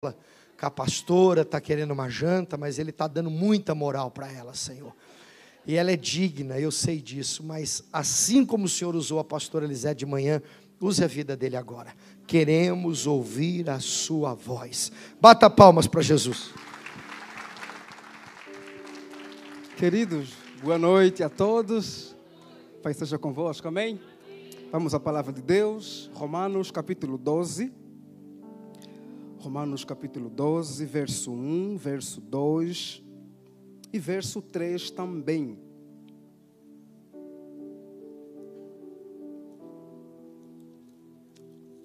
com a pastora, está querendo uma janta, mas Ele está dando muita moral para ela, Senhor. E ela é digna, eu sei disso, mas assim como o Senhor usou a pastora Elisete de manhã, use a vida dele agora. Queremos ouvir a sua voz. Bata palmas para Jesus. Queridos, boa noite a todos. Pai seja convosco, amém? Vamos à palavra de Deus, Romanos capítulo 12. Romanos capítulo 12, verso 1, verso 2 e verso 3 também.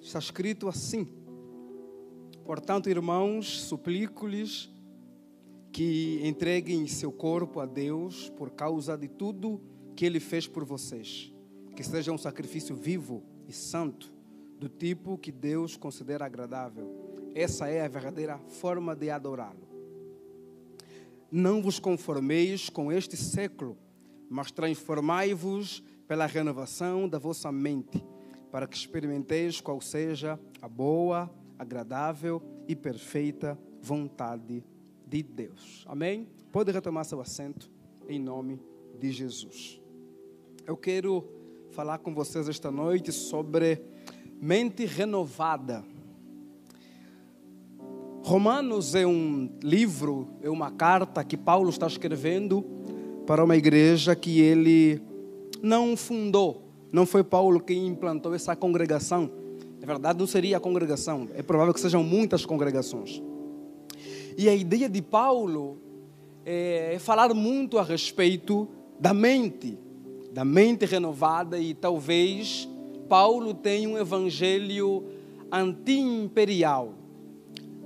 Está escrito assim: portanto, irmãos, suplico-lhes que entreguem seu corpo a Deus por causa de tudo que Ele fez por vocês, que seja um sacrifício vivo e santo, do tipo que Deus considera agradável. Essa é a verdadeira forma de adorá-lo. Não vos conformeis com este século, mas transformai-vos pela renovação da vossa mente, para que experimenteis qual seja a boa, agradável e perfeita vontade de Deus. Amém? Pode retomar seu assento em nome de Jesus. Eu quero falar com vocês esta noite sobre mente renovada. Romanos é um livro, é uma carta que Paulo está escrevendo para uma igreja que ele não fundou. Não foi Paulo quem implantou essa congregação. Na verdade, não seria a congregação. É provável que sejam muitas congregações. E a ideia de Paulo é falar muito a respeito da mente renovada. E talvez Paulo tenha um evangelho anti-imperial.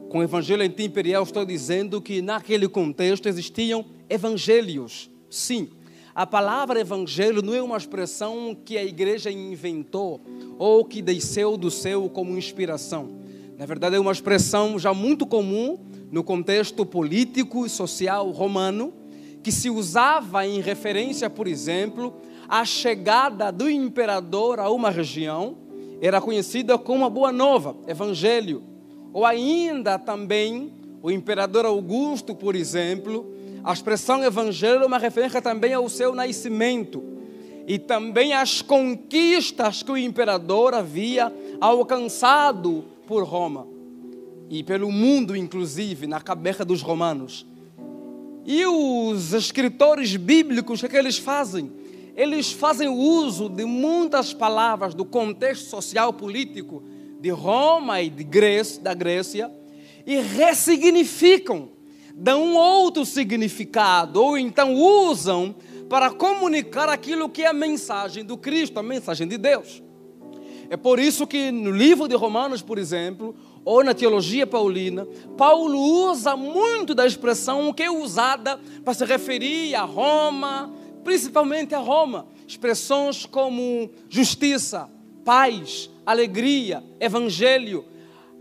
Com o evangelho anti-imperial estou dizendo que naquele contexto existiam evangelhos. Sim, a palavra evangelho não é uma expressão que a igreja inventou ou que desceu do céu como inspiração. Na verdade é uma expressão já muito comum no contexto político e social romano, que se usava em referência, por exemplo, à chegada do imperador a uma região. Era conhecida como a Boa Nova, evangelho. Ou ainda também, o imperador Augusto, por exemplo, a expressão evangelho é uma referência também ao seu nascimento. E também às conquistas que o imperador havia alcançado por Roma. E pelo mundo, inclusive, na cabeça dos romanos. E os escritores bíblicos, o que eles fazem? Eles fazem uso de muitas palavras do contexto social político de Roma e da Grécia, e ressignificam, dão um outro significado, ou então usam para comunicar aquilo que é a mensagem do Cristo, a mensagem de Deus. É por isso que no livro de Romanos, por exemplo, ou na teologia paulina, Paulo usa muito da expressão que é usada para se referir a Roma, principalmente a Roma, expressões como justiça, paz, alegria, evangelho,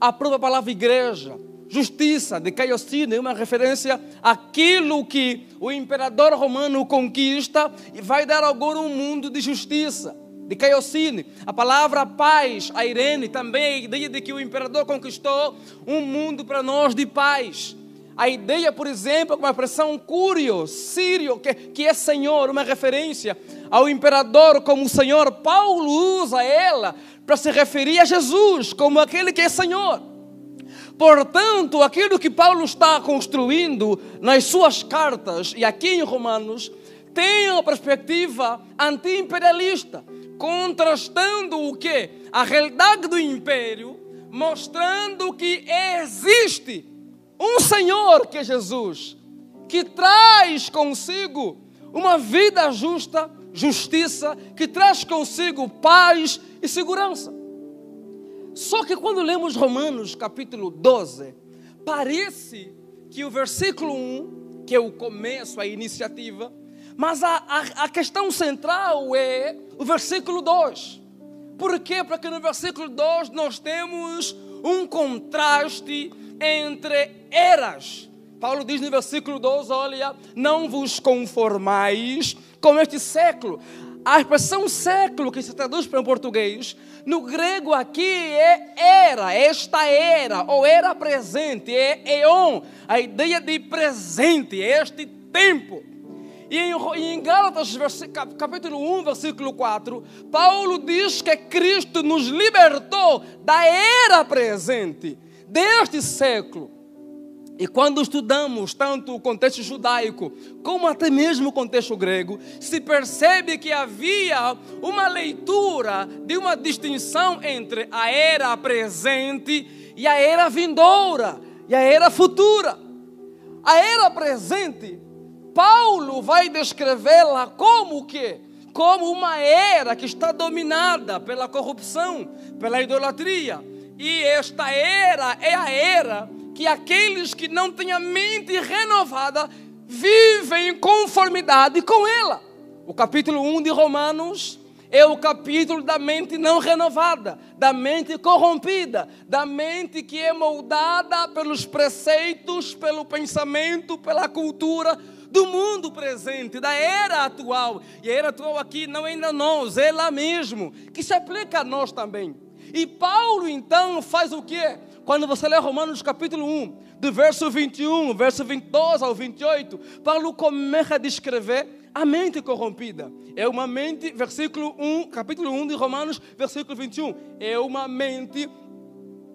a própria palavra igreja, justiça, de Caiocine, é uma referência àquilo que o imperador romano conquista e vai dar agora um mundo de justiça, de Caiocine. A palavra paz, a Irene, também é a ideia de que o imperador conquistou um mundo para nós de paz. A ideia, por exemplo, com a expressão Curios, Sírio, que é Senhor, uma referência ao imperador como Senhor. Paulo usa ela para se referir a Jesus como aquele que é Senhor. Portanto, aquilo que Paulo está construindo nas suas cartas e aqui em Romanos tem uma perspectiva anti-imperialista, contrastando o quê? A realidade do império, mostrando que existe um Senhor que é Jesus, que traz consigo uma vida justa, justiça, que traz consigo paz e segurança. Só que quando lemos Romanos capítulo 12, parece que o versículo 1, que é o começo, a iniciativa, mas a questão central é o versículo 2. Por quê? Porque no versículo 2 nós temos um contraste entre eras. Paulo diz no versículo 12, olha, não vos conformais com este século. a expressão século, que se traduz para o português, no grego aqui é era, esta era, ou era presente, é eon, a ideia de presente, este tempo. E em Gálatas, capítulo 1, versículo 4, Paulo diz que Cristo nos libertou da era presente, deste século. E quando estudamos tanto o contexto judaico, como até mesmo o contexto grego, se percebe que havia uma leitura de uma distinção entre a era presente e a era vindoura, e a era futura. A era presente, Paulo vai descrevê-la como o quê? Como uma era que está dominada pela corrupção, pela idolatria. E esta era é a era que aqueles que não têm a mente renovada vivem em conformidade com ela. O capítulo 1 de Romanos é o capítulo da mente não renovada, da mente corrompida, da mente que é moldada pelos preceitos, pelo pensamento, pela cultura do mundo presente, da era atual. E a era atual aqui não é ainda nós, é lá mesmo, que se aplica a nós também. E Paulo então faz o quê? Quando você lê Romanos capítulo 1, do verso 21, verso 22 ao 28, Paulo começa a descrever a mente corrompida. É uma mente, versículo 1, capítulo 1 de Romanos, versículo 21, é uma mente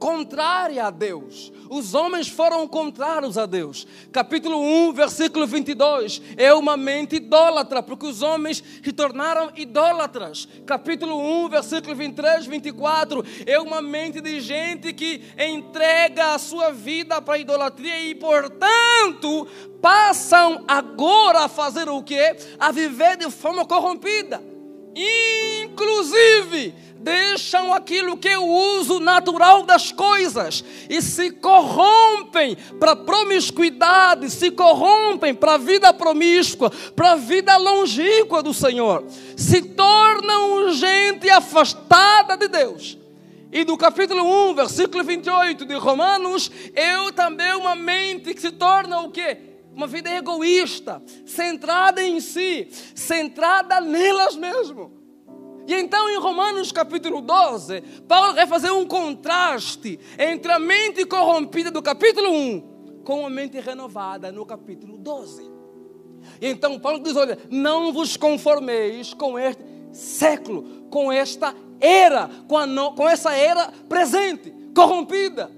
contrária a Deus. Os homens foram contrários a Deus. Capítulo 1, versículo 22, é uma mente idólatra, porque os homens se tornaram idólatras. Capítulo 1, versículo 23, 24, é uma mente de gente que entrega a sua vida para a idolatria e, portanto, passam agora a fazer o quê? A viver de forma corrompida. Inclusive, deixam aquilo que é o uso natural das coisas e se corrompem para a promiscuidade, se corrompem para a vida promíscua, para a vida longínqua do Senhor. Se tornam gente afastada de Deus. E do capítulo 1, versículo 28 de Romanos, eu também uma mente que se torna o quê? Uma vida egoísta, centrada em si, centrada nelas mesmo. E então em Romanos capítulo 12, Paulo vai fazer um contraste entre a mente corrompida do capítulo 1 com a mente renovada no capítulo 12. E então Paulo diz, olha, não vos conformeis com este século, com esta era, com essa era presente, corrompida,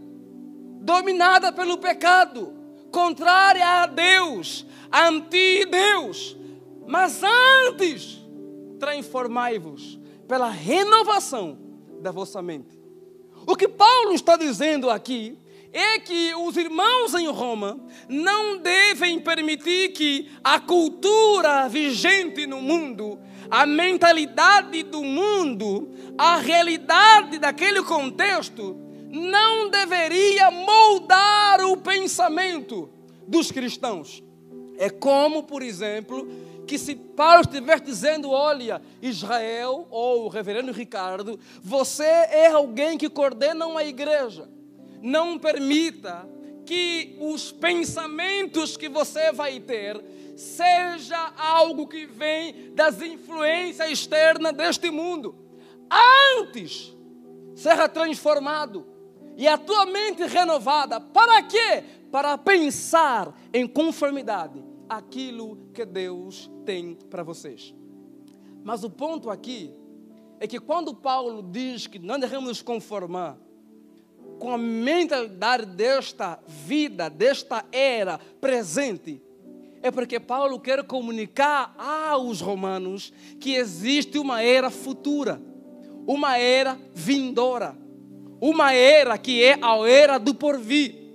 dominada pelo pecado, contrária a Deus, anti-Deus. Mas antes, transformai-vos pela renovação da vossa mente. O que Paulo está dizendo aqui é que os irmãos em Roma não devem permitir que a cultura vigente no mundo, a mentalidade do mundo, a realidade daquele contexto, não deveria moldar o pensamento dos cristãos. É como, por exemplo, que se Paulo estiver dizendo, olha, Israel, ou o reverendo Ricardo, você é alguém que coordena uma igreja. Não permita que os pensamentos que você vai ter seja algo que vem das influências externas deste mundo. Antes, seja transformado e a tua mente renovada. Para quê? Para pensar em conformidade aquilo que Deus tem para vocês. Mas o ponto aqui é que quando Paulo diz que não devemos nos conformar com a mentalidade desta vida, desta era presente, é porque Paulo quer comunicar aos romanos que existe uma era futura, uma era vindoura, uma era que é a era do porvir.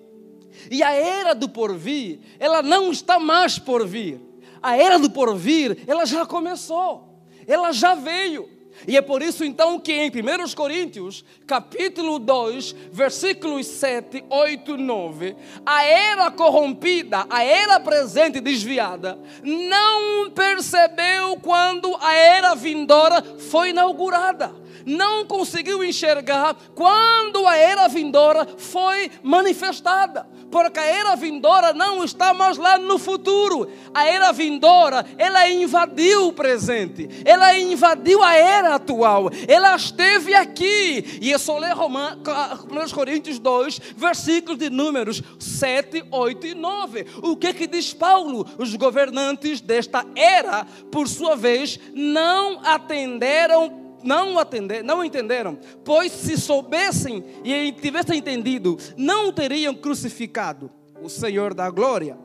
E a era do porvir, ela não está mais por vir. A era do porvir, ela já começou, ela já veio. E é por isso então que em 1 Coríntios, capítulo 2, versículos 7, 8, 9, a era corrompida, a era presente desviada, não percebeu quando a era vindoura foi inaugurada. não conseguiu enxergar quando a era vindoura foi manifestada. Porque a era vindoura não está mais lá no futuro. A era vindoura, ela invadiu o presente. Ela invadiu a era atual. Ela esteve aqui. E eu só leio 1 Coríntios 2, versículos de números 7, 8 e 9. O que diz Paulo? Os governantes desta era, por sua vez, não entenderam, pois se soubessem e tivessem entendido, não teriam crucificado o Senhor da glória.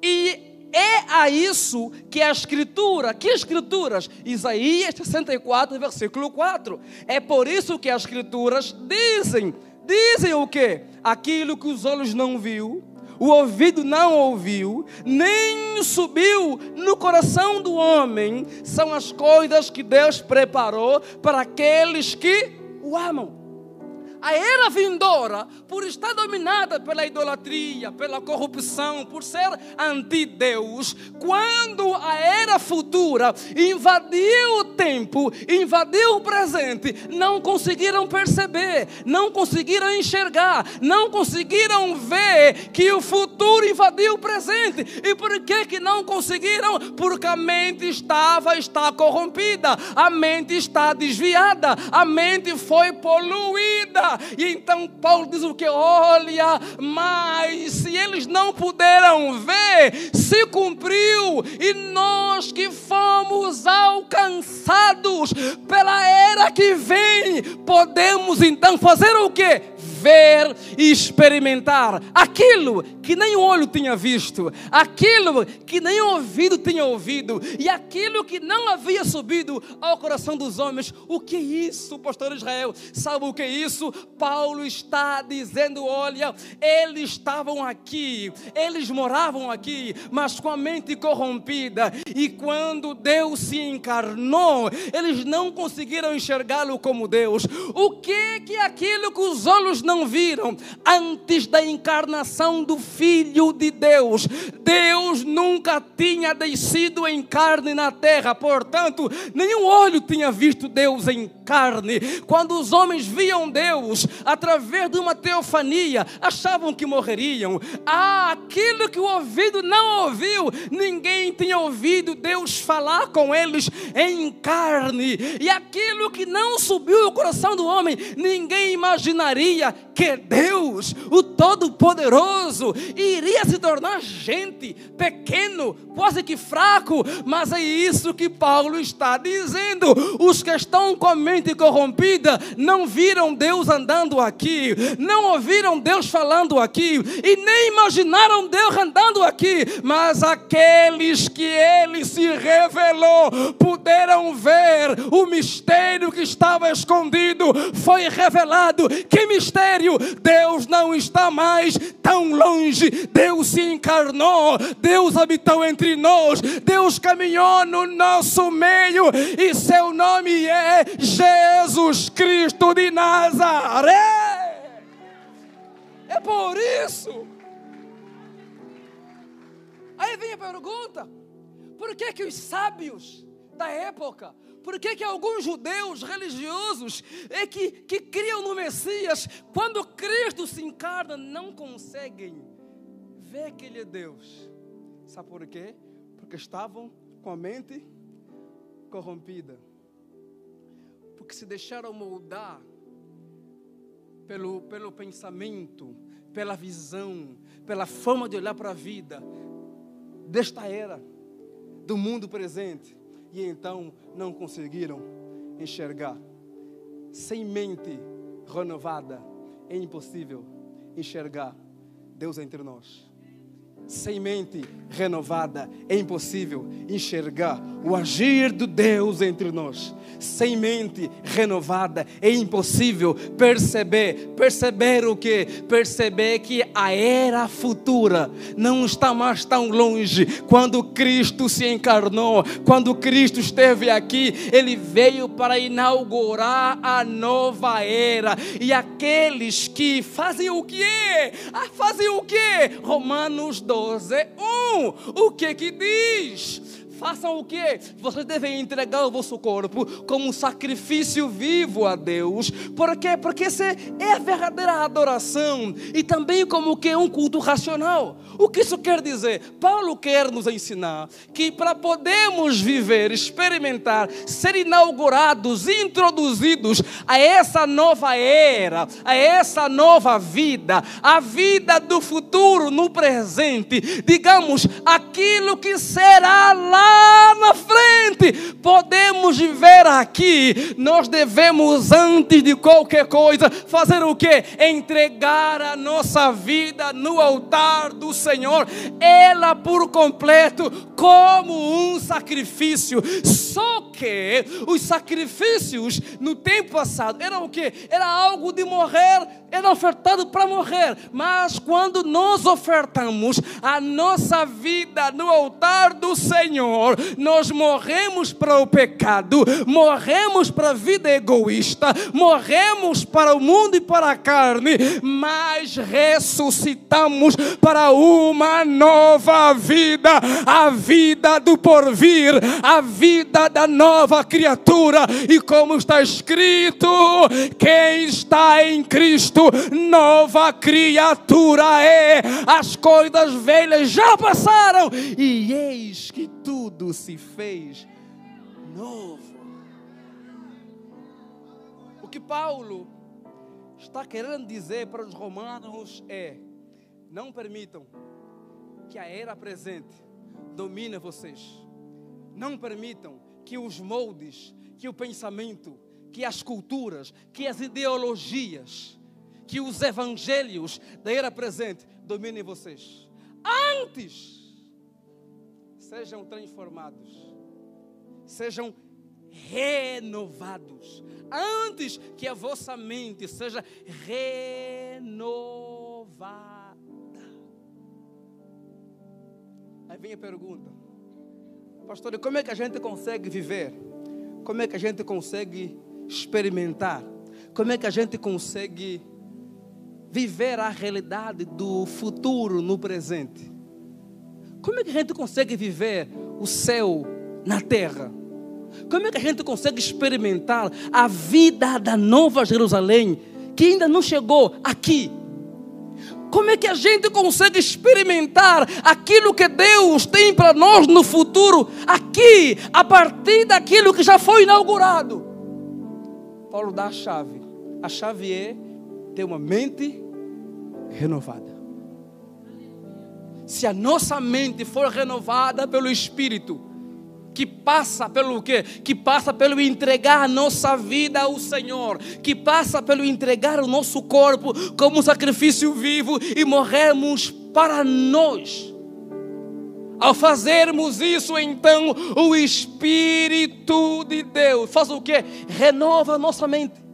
E é a isso que a Escritura, que Escrituras? Isaías 64, versículo 4. É por isso que as Escrituras dizem o quê? Aquilo que os olhos não viu, o ouvido não ouviu, nem subiu no coração do homem, são as coisas que Deus preparou para aqueles que o amam. A era vindoura, por estar dominada pela idolatria, pela corrupção, por ser anti-Deus, quando a era futura invadiu o tempo, invadiu o presente, não conseguiram perceber, não conseguiram enxergar, não conseguiram ver que o futuro invadiu o presente. E por que não conseguiram? Porque a mente está corrompida, a mente está desviada, a mente foi poluída. E então Paulo diz o que? Olha, mas se eles não puderam ver, se cumpriu, e nós que fomos alcançados pela era que vem, podemos então fazer o que? Ver e experimentar aquilo que nem o olho tinha visto, aquilo que nem o ouvido tinha ouvido, e aquilo que não havia subido ao coração dos homens. O que é isso, pastor Israel? Sabe o que é isso? Paulo está dizendo, olha, eles estavam aqui, eles moravam aqui, mas com a mente corrompida, e quando Deus se encarnou, eles não conseguiram enxergá-lo como Deus. O que é aquilo que os olhos não viram? Antes da encarnação do Filho de Deus, Deus nunca tinha descido em carne na terra, portanto, nenhum olho tinha visto Deus em carne. Quando os homens viam Deus através de uma teofania, achavam que morreriam. Aquilo que o ouvido não ouviu, ninguém tinha ouvido Deus falar com eles em carne. E aquilo que não subiu ao coração do homem, ninguém imaginaria que Deus, o Todo-Poderoso, iria se tornar gente, pequeno, quase que fraco. Mas é isso que Paulo está dizendo. Os que estão com a mente corrompida não viram Deus andando aqui, não ouviram Deus falando aqui, e nem imaginaram Deus andando aqui. Mas aqueles que Ele se revelou puderam ver o mistério que estava escondido, foi revelado. Que mistério? Deus não está mais tão longe, Deus se encarnou, Deus habitou entre nós, Deus caminhou no nosso meio, e seu nome é Jesus Cristo de Nazaré. É por isso. Aí vem a pergunta: por que os sábios da época, por que alguns judeus religiosos que criam no Messias, quando Cristo se encarna, não conseguem ver que Ele é Deus? Sabe por quê? Porque estavam com a mente corrompida, porque se deixaram moldar pelo pensamento, pela visão, pela forma de olhar para a vida desta era, do mundo presente. E então não conseguiram enxergar. Sem mente renovada é impossível enxergar Deus entre nós. Sem mente renovada é impossível enxergar o agir do Deus entre nós. Sem mente renovada é impossível perceber o que? Perceber que a era futura não está mais tão longe. Quando Cristo se encarnou, quando Cristo esteve aqui, Ele veio para inaugurar a nova era. E aqueles que fazem o quê? Fazem o quê? Romanos 12, 1. O que diz? façam o quê? Vocês devem entregar o vosso corpo como um sacrifício vivo a Deus. Por quê? Porque essa é a verdadeira adoração. E também como que um culto racional. O que isso quer dizer? Paulo quer nos ensinar que para podermos viver, experimentar, ser inaugurados, introduzidos a essa nova era, a essa nova vida, a vida do futuro no presente, digamos, aquilo que será lá na frente, podemos viver aqui. Nós devemos, antes de qualquer coisa, fazer o quê? Entregar a nossa vida no altar do Senhor, ela por completo, como um sacrifício. Só que os sacrifícios no tempo passado eram o quê? Era algo de morrer, era ofertado para morrer. Mas quando nós ofertamos a nossa vida no altar do Senhor, nós morremos para o pecado, morremos para a vida egoísta, morremos para o mundo e para a carne, mas ressuscitamos para uma nova vida, a vida do porvir, a vida da nova criatura. E como está escrito, quem está em Cristo, nova criatura é. As coisas velhas já passaram e eis que tudo se fez novo. O que Paulo está querendo dizer para os romanos é: não permitam que a era presente domine vocês. Não permitam que os moldes, que o pensamento, que as culturas, que as ideologias, que os evangelhos da era presente dominem vocês. Antes, sejam transformados, sejam renovados. Antes que a vossa mente seja renovada. Aí vem a pergunta: pastor, como é que a gente consegue viver? Como é que a gente consegue experimentar? Como é que a gente consegue viver a realidade do futuro no presente? Como é que a gente consegue viver o céu na terra? Como é que a gente consegue experimentar a vida da Nova Jerusalém, que ainda não chegou aqui? Como é que a gente consegue experimentar aquilo que Deus tem para nós no futuro, aqui, a partir daquilo que já foi inaugurado? Paulo dá a chave. A chave é ter uma mente renovada. Se a nossa mente for renovada pelo Espírito, que passa pelo quê? Que passa pelo entregar a nossa vida ao Senhor, que passa pelo entregar o nosso corpo como um sacrifício vivo e morrermos para nós. Ao fazermos isso, então, o Espírito de Deus faz o quê? Renova a nossa mente.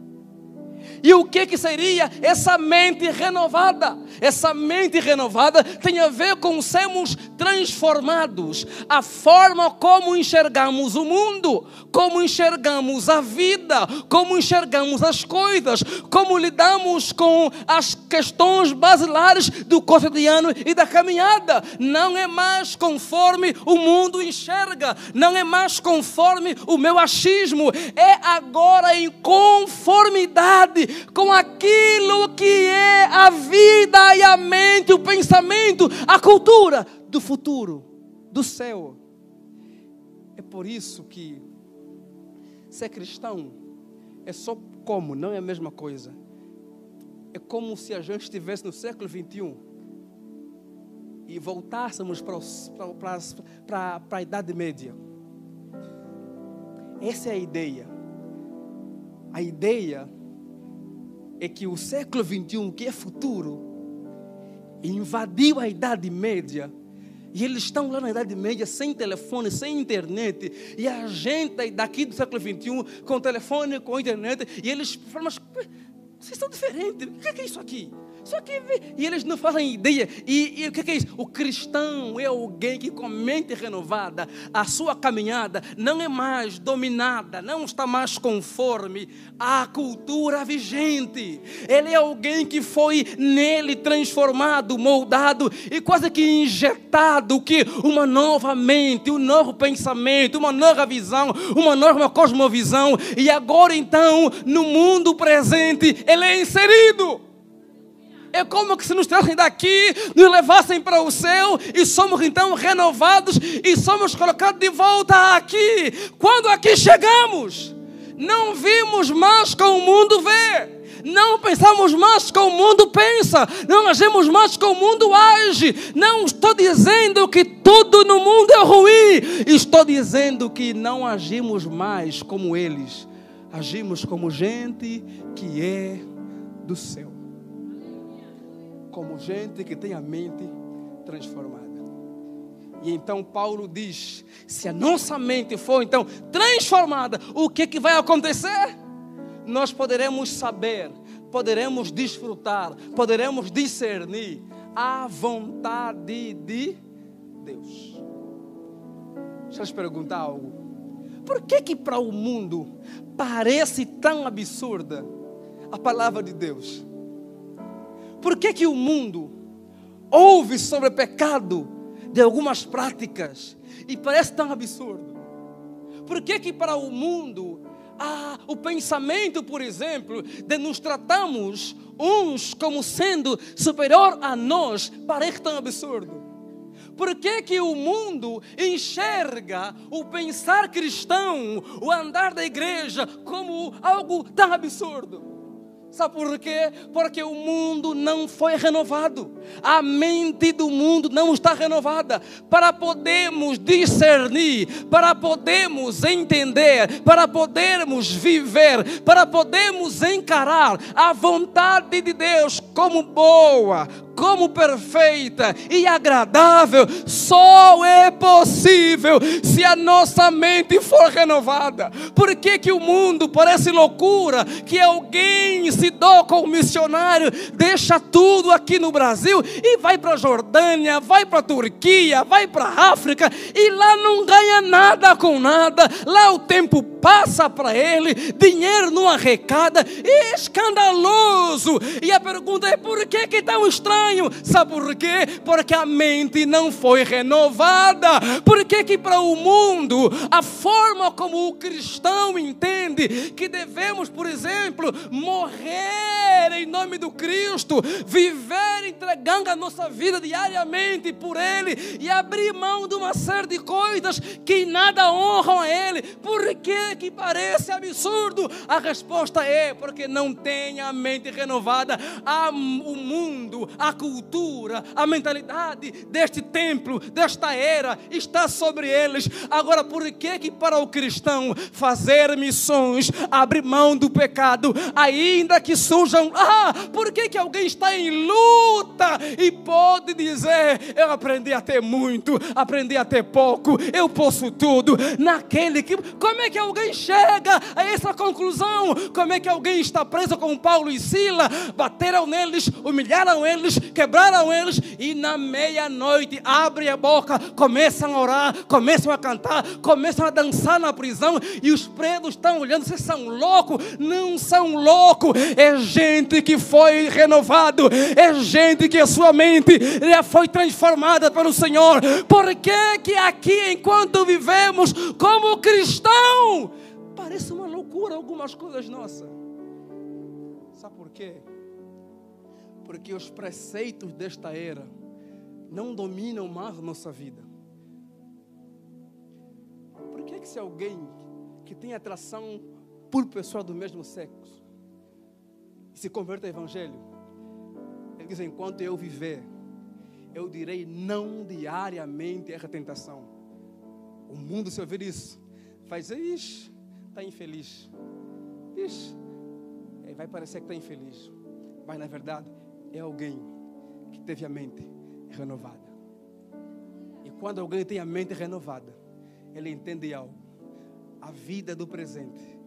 E o que seria essa mente renovada? Essa mente renovada tem a ver com sermos transformados. A forma como enxergamos o mundo, como enxergamos a vida, como enxergamos as coisas, como lidamos com as questões basilares do cotidiano e da caminhada. Não é mais conforme o mundo enxerga, não é mais conforme o meu achismo, é agora em conformidade com aquilo que é a vida e a mente, o pensamento, a cultura do futuro, do céu. É por isso que ser cristão é só como, não é a mesma coisa. É como se a gente estivesse no século 21 e voltássemos para a Idade Média. Essa é a ideia. A ideia é que o século 21, que é futuro, invadiu a Idade Média. E eles estão lá na Idade Média sem telefone, sem internet. E a gente daqui do século 21 com telefone, com internet. E eles falam: mas vocês são diferentes. O que é isso aqui? Só que e eles não fazem ideia. E o que é isso? O cristão é alguém que com a mente renovada, a sua caminhada não é mais dominada, não está mais conforme à cultura vigente. Ele é alguém que foi nele transformado, moldado e quase que injetado que uma nova mente, um novo pensamento, uma nova visão, uma nova cosmovisão. E agora então, no mundo presente, ele é inserido. É como que se nos tirassem daqui, nos levassem para o céu e somos então renovados e somos colocados de volta aqui. Quando aqui chegamos, não vimos mais como o mundo vê, não pensamos mais como o mundo pensa, não agimos mais como o mundo age. Não estou dizendo que tudo no mundo é ruim, estou dizendo que não agimos mais como eles, agimos como gente que é do céu. Como gente que tem a mente transformada. E então Paulo diz, se a nossa mente for então transformada, o que vai acontecer? Nós poderemos saber, poderemos desfrutar, poderemos discernir a vontade de Deus. Deixa eu te perguntar algo. Por que para o mundo parece tão absurda a palavra de Deus? Por que o mundo ouve sobre pecado de algumas práticas e parece tão absurdo? Por que para o mundo o pensamento, por exemplo, de nos tratamos uns como sendo superior a nós parece tão absurdo? Por que o mundo enxerga o pensar cristão, o andar da igreja como algo tão absurdo? Sabe por quê? Porque o mundo não foi renovado. A mente do mundo não está renovada. Para podermos discernir, para podermos entender, para podermos viver, para podermos encarar a vontade de Deus como boa, como perfeita e agradável, só é possível se a nossa mente for renovada. Por que o mundo parece loucura que alguém se doa como missionário, deixa tudo aqui no Brasil e vai para a Jordânia, vai para a Turquia, vai para a África e lá não ganha nada com nada, lá o tempo passa para ele, dinheiro não arrecada, é escandaloso. E a pergunta é: por que tão estranho? Sabe por quê? Porque a mente não foi renovada. Por que para o mundo, a forma como o cristão entende que devemos, por exemplo, morrer em nome do Cristo, viver entregando a nossa vida diariamente por Ele e abrir mão de uma série de coisas que nada honram a Ele? Por que parece absurdo? A resposta é porque não tem a mente renovada. O mundo, a cultura, a mentalidade deste templo, desta era está sobre eles. Agora, por que para o cristão fazer missões, abrir mão do pecado, ainda que surjam, por que alguém está em luta e pode dizer: eu aprendi a ter muito, aprendi a ter pouco, eu posso tudo, naquele que... Como é que alguém chega a essa conclusão? Como é que alguém está preso como Paulo e Sila? Bateram neles, humilharam eles, quebraram eles e na meia-noite abrem a boca, começam a orar, começam a cantar, começam a dançar na prisão e os presos estão olhando. Vocês são loucos? Não são loucos, é gente que foi renovado, é gente que a sua mente já foi transformada pelo Senhor. Por que aqui, enquanto vivemos como cristão, parece uma loucura algumas coisas nossas? Sabe por quê? Porque os preceitos desta era não dominam mais a nossa vida. Por que se alguém que tem atração por pessoa do mesmo sexo se converte ao Evangelho, ele diz: enquanto eu viver, eu direi não diariamente a essa tentação? O mundo, se ouvir isso, vai dizer: ixi, está infeliz, ixi, vai parecer que está infeliz, mas na verdade é alguém que teve a mente renovada. E quando alguém tem a mente renovada, ele entende algo: a vida do presente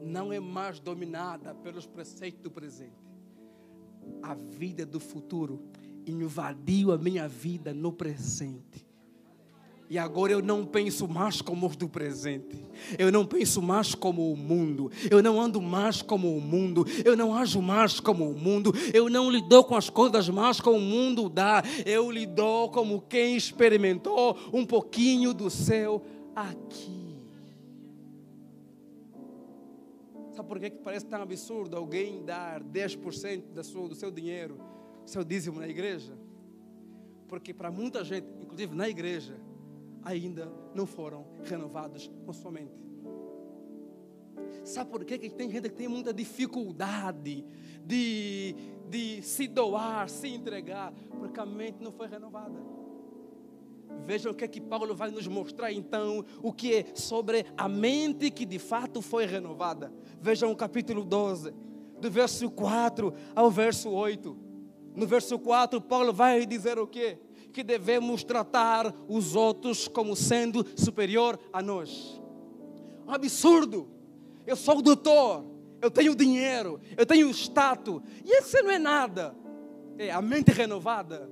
não é mais dominada pelos preceitos do presente. a vida do futuro invadiu a minha vida no presente. E agora eu não penso mais como os do presente. Eu não penso mais como o mundo. Eu não ando mais como o mundo. Eu não ajo mais como o mundo. Eu não lido com as coisas mais como o mundo dá. Eu lido como quem experimentou um pouquinho do céu aqui. Sabe por que parece tão absurdo alguém dar 10% do seu dinheiro, seu dízimo na igreja? Porque para muita gente, inclusive na igreja, ainda não foram renovados com sua mente. Sabe por que tem gente que tem muita dificuldade de se doar, se entregar? Porque a mente não foi renovada. Vejam o que Paulo vai nos mostrar então, o que é sobre a mente que de fato foi renovada. Vejam o capítulo 12, do verso 4 ao verso 8. No verso 4, Paulo vai dizer o quê? Que devemos tratar os outros como sendo superior a nós. Um absurdo. Eu sou o doutor, eu tenho dinheiro, eu tenho status, e isso não é nada. A mente renovada,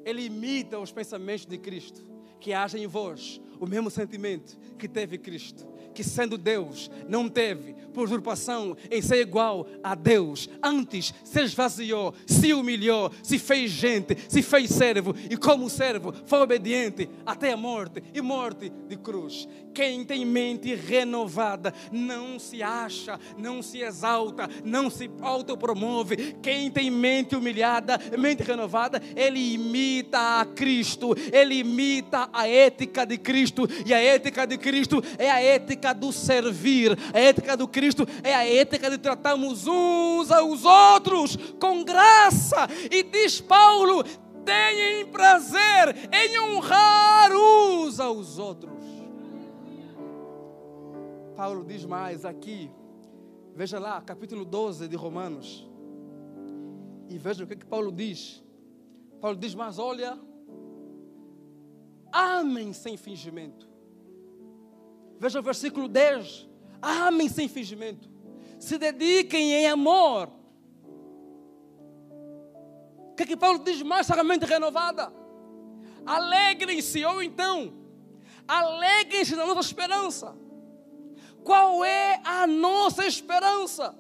ele imita os pensamentos de Cristo, que haja em vós o mesmo sentimento que teve Cristo, que sendo Deus, não teve por usurpação em ser igual a Deus. Antes se esvaziou, se humilhou, se fez gente, se fez servo. E como servo foi obediente até a morte, e morte de cruz. Quem tem mente renovada não se acha, não se exalta, não se autopromove. Quem tem mente humilhada, mente renovada, ele imita a Cristo, ele imita a ética de Cristo. E a ética de Cristo é a ética do servir. A ética do Cristo é a ética de tratarmos uns aos outros com graça. E diz Paulo: tenham prazer em honrar uns aos outros. Paulo diz mais aqui, veja lá, capítulo 12 de Romanos, e veja o que Paulo diz. Paulo diz: mas olha, amem sem fingimento. Veja o versículo 10. Amem sem fingimento. Se dediquem em amor. O que Paulo diz mais sobre a mente renovada? Alegrem-se, ou então, alegrem-se na nossa esperança. Qual é a nossa esperança?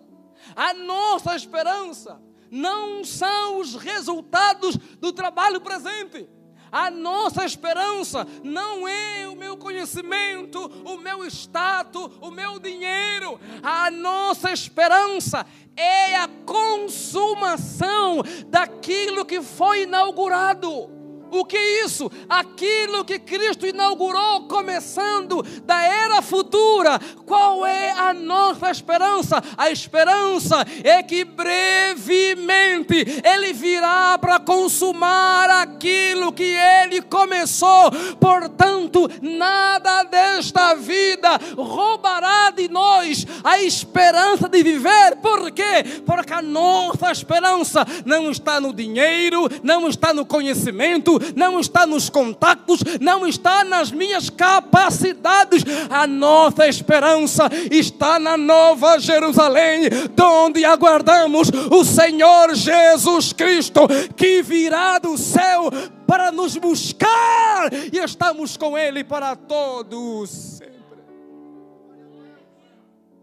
A nossa esperança não são os resultados do trabalho presente. A nossa esperança não é o meu conhecimento, o meu status, o meu dinheiro. A nossa esperança é a consumação daquilo que foi inaugurado. O que é isso? Aquilo que Cristo inaugurou, começando da era futura. Qual é a nossa esperança? A esperança é que brevemente Ele virá para consumar aquilo que Ele começou. Portanto, nada desta vida roubará de nós a esperança de viver. Por quê? Porque a nossa esperança não está no dinheiro, não está no conhecimento, não está nos contatos, não está nas minhas capacidades. A nossa esperança está na Nova Jerusalém, onde aguardamos o Senhor Jesus Cristo, que virá do céu para nos buscar, e estamos com Ele para todos sempre.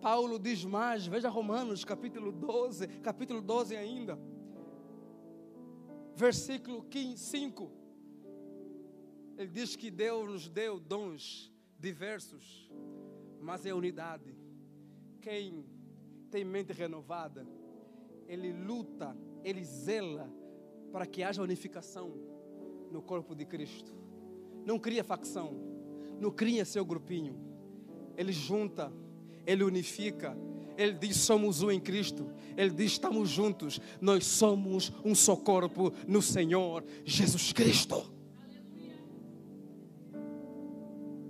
Paulo diz mais, veja Romanos capítulo 12 ainda, versículo 5. Ele diz que Deus nos deu dons diversos, mas é unidade. Quem tem mente renovada, ele luta, ele zela para que haja unificação no corpo de Cristo. Não cria facção, não cria seu grupinho. Ele junta, ele unifica. Ele diz: somos um em Cristo. Ele diz: estamos juntos. Nós somos um só corpo no Senhor Jesus Cristo.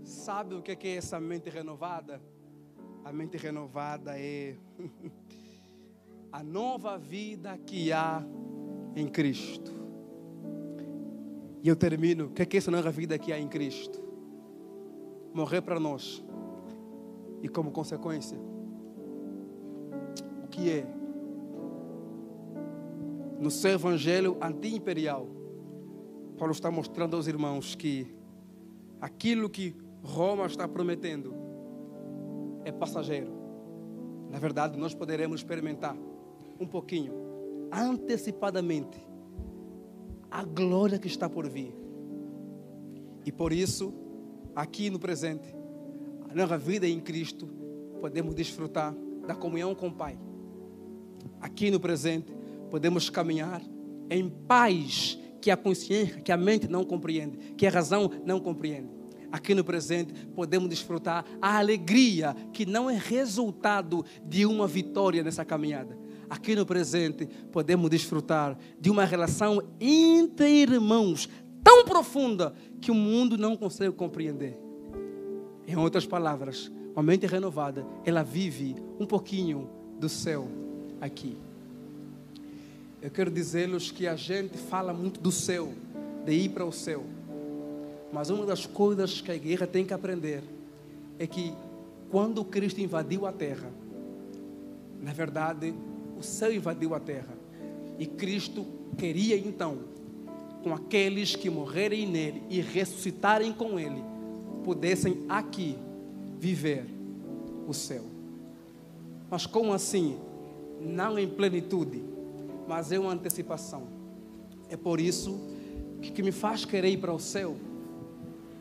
Sabe o que é essa mente renovada? A mente renovada é a nova vida que há em Cristo. E eu termino. O que é essa nova vida que há em Cristo? Morrer para nós. E como consequência, o que é? no seu evangelho anti-imperial, Paulo está mostrando aos irmãos que aquilo que Roma está prometendo é passageiro. Na verdade, nós poderemos experimentar um pouquinho, antecipadamente, a glória que está por vir. E por isso, aqui no presente, a nossa vida em Cristo, podemos desfrutar da comunhão com o Pai. Aqui no presente, podemos caminhar em paz que a consciência, que a mente não compreende, que a razão não compreende. Aqui no presente, podemos desfrutar a alegria que não é resultado de uma vitória nessa caminhada. Aqui no presente, podemos desfrutar de uma relação entre irmãos tão profunda que o mundo não consegue compreender. Em outras palavras, uma mente renovada, ela vive um pouquinho do céu aqui. Eu quero dizer-lhes que a gente fala muito do céu, de ir para o céu. Mas uma das coisas que a igreja tem que aprender é que quando Cristo invadiu a terra, na verdade, o céu invadiu a terra. E Cristo queria então, com aqueles que morrerem nele e ressuscitarem com ele, pudessem aqui viver o céu. Mas como assim? Não em plenitude, mas é uma antecipação. É por isso que me faz querer ir para o céu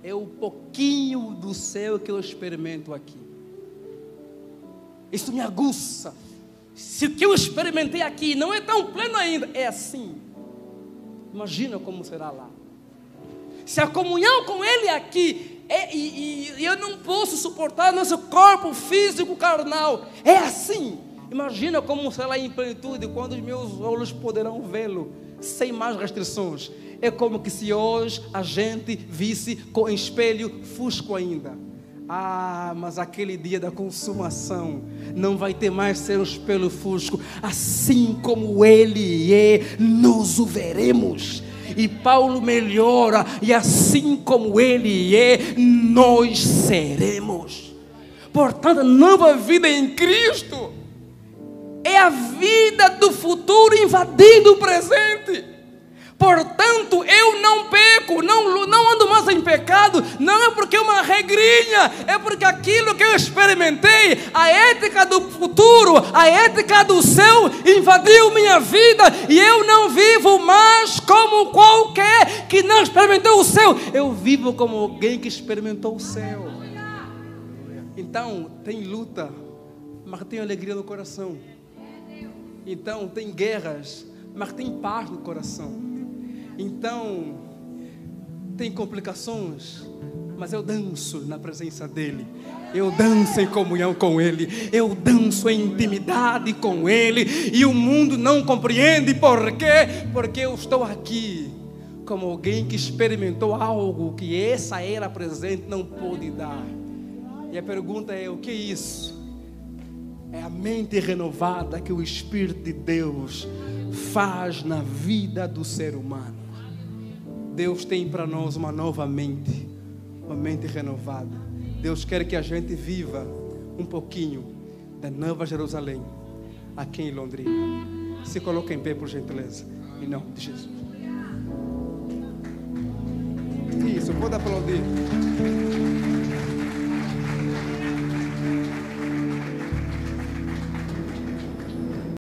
é o pouquinho do céu que eu experimento aqui. Isso me aguça. Se o que eu experimentei aqui não é tão pleno ainda, é assim. Imagina como será lá. Se a comunhão com Ele aqui e eu não posso suportar nosso corpo físico carnal, é assim. Imagina como será em plenitude, quando os meus olhos poderão vê-lo sem mais restrições. É como que se hoje a gente visse com espelho fusco ainda. Ah, mas aquele dia da consumação não vai ter mais ser um espelho fusco. Assim como Ele é, nós o veremos. E Paulo melhora, e assim como Ele é, nós seremos. Portanto, nova vida em Cristo é a vida do futuro invadindo o presente. Portanto, eu não peco, não ando mais em pecado, não é porque é uma regrinha, é porque aquilo que eu experimentei, a ética do futuro, a ética do céu, invadiu minha vida, e eu não vivo mais como qualquer que não experimentou o céu, eu vivo como alguém que experimentou o céu. Então, tem luta, mas tem alegria no coração. Então, tem guerras, mas tem paz no coração. Então, tem complicações, mas eu danço na presença dEle. Eu danço em comunhão com Ele. Eu danço em intimidade com Ele. E o mundo não compreende. Por quê? Porque eu estou aqui como alguém que experimentou algo que essa era presente não pôde dar. E a pergunta é: o que é isso? É a mente renovada que o Espírito de Deus faz na vida do ser humano. Deus tem para nós uma nova mente, uma mente renovada. Deus quer que a gente viva um pouquinho da Nova Jerusalém aqui em Londrina. Se coloque em pé, por gentileza, em nome de Jesus. Isso, pode aplaudir.